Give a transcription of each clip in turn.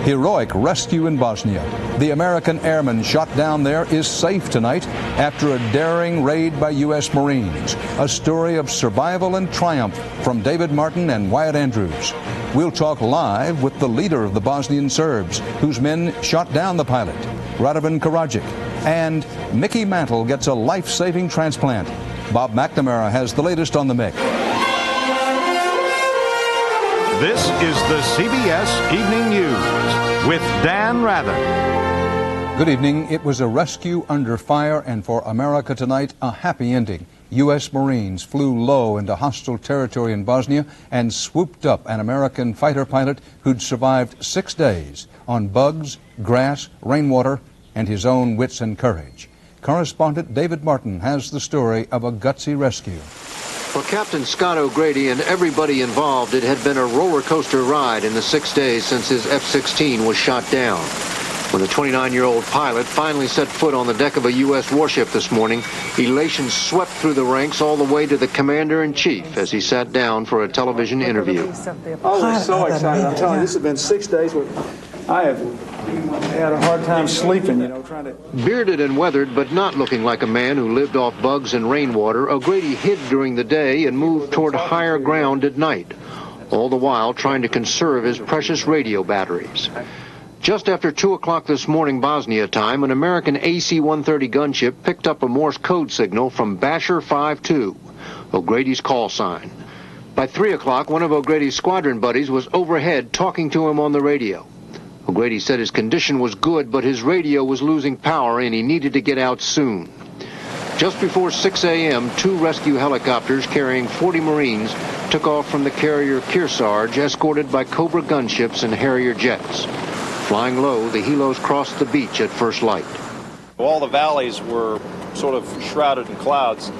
Heroic rescue in Bosnia. The American airman shot down there is safe tonight after a daring raid by U.S. Marines. A story of survival and triumph from David Martin and Wyatt Andrews. We'll talk live with the leader of the Bosnian Serbs, whose men shot down the pilot, Radovan Karadzic. And Mickey Mantle gets a life-saving transplant. Bob McNamara has the latest on the Mick. This is the CBS Evening News with Dan Rather. Good evening. It was a rescue under fire, and for America tonight, a happy ending. U.S. Marines flew low into hostile territory in Bosnia and swooped up an American fighter pilot who'd survived 6 days on bugs, grass, rainwater, and his own wits and courage. Correspondent David Martin has the story of a gutsy rescue. For Captain Scott O'Grady and everybody involved, it had been a roller coaster ride in the 6 days since his F-16 was shot down. When the 29-year-old pilot finally set foot on the deck of a U.S. warship this morning, elation swept through the ranks all the way to the commander-in-chief as he sat down for a television interview. I was so excited. I'm telling you, this has been 6 days where I have had a hard time sleeping, trying to... Bearded and weathered, but not looking like a man who lived off bugs and rainwater, O'Grady hid during the day and moved toward higher ground at night, all the while trying to conserve his precious radio batteries. Just after 2 o'clock this morning Bosnia time, an American AC-130 gunship picked up a Morse code signal from Basher 5-2, O'Grady's call sign. By 3 o'clock, one of O'Grady's squadron buddies was overhead talking to him on the radio. O'Grady said his condition was good, but his radio was losing power and he needed to get out soon. Just before 6 a.m., 2 rescue helicopters carrying 40 Marines took off from the carrier Kearsarge, escorted by Cobra gunships and Harrier jets. Flying low, the helos crossed the beach at first light. All the valleys were sort of shrouded in clouds.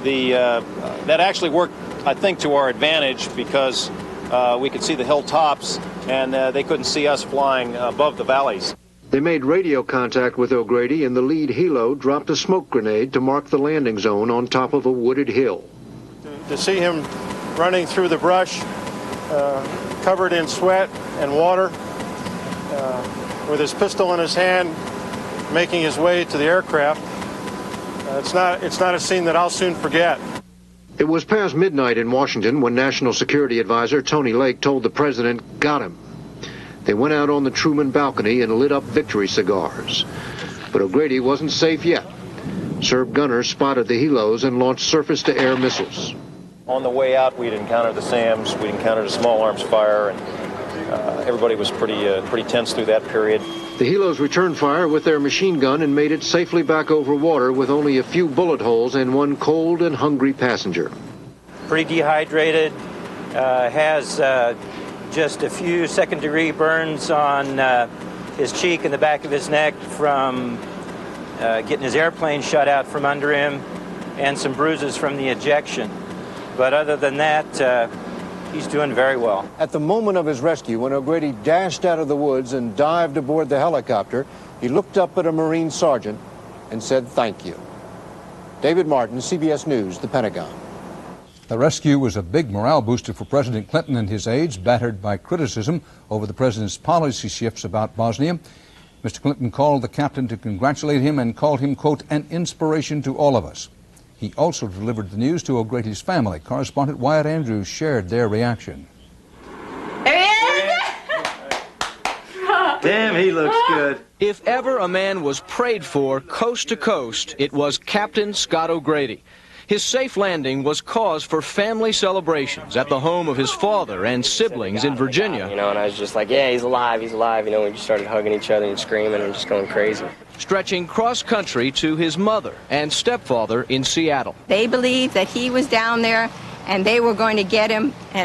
That actually worked, I think, to our advantage because we could see the hilltops and they couldn't see us flying above the valleys. They made radio contact with O'Grady, and the lead helo dropped a smoke grenade to mark the landing zone on top of a wooded hill. To see him running through the brush, covered in sweat and water, with his pistol in his hand, making his way to the aircraft, it's not a scene that I'll soon forget. It was past midnight in Washington when National Security Advisor Tony Lake told the president, "Got him." They went out on the Truman balcony and lit up victory cigars. But O'Grady wasn't safe yet. Serb gunners spotted the helos and launched surface-to-air missiles. On the way out, we'd encountered the SAMs, we'd encountered a small arms fire, and everybody was pretty tense through that period. The helos returned fire with their machine gun and made it safely back over water with only a few bullet holes and one cold and hungry passenger. Pretty dehydrated, has just a few second-degree burns on his cheek and the back of his neck from getting his airplane shut out from under him, and some bruises from the ejection. But other than that, he's doing very well. At the moment of his rescue, when O'Grady dashed out of the woods and dived aboard the helicopter, he looked up at a Marine sergeant and said, "Thank you." David Martin, CBS News, the Pentagon. The rescue was a big morale booster for President Clinton and his aides, battered by criticism over the president's policy shifts about Bosnia. Mr. Clinton called the captain to congratulate him and called him, quote, "an inspiration to all of us." He also delivered the news to O'Grady's family. Correspondent Wyatt Andrews shared their reaction. There he is! Damn, he looks good. If ever a man was prayed for coast to coast, it was Captain Scott O'Grady. His safe landing was cause for family celebrations at the home of his father and siblings in Virginia. And I was just like, yeah, he's alive, we just started hugging each other and screaming and just going crazy. Stretching cross-country to his mother and stepfather in Seattle. They believed that he was down there and they were going to get him, and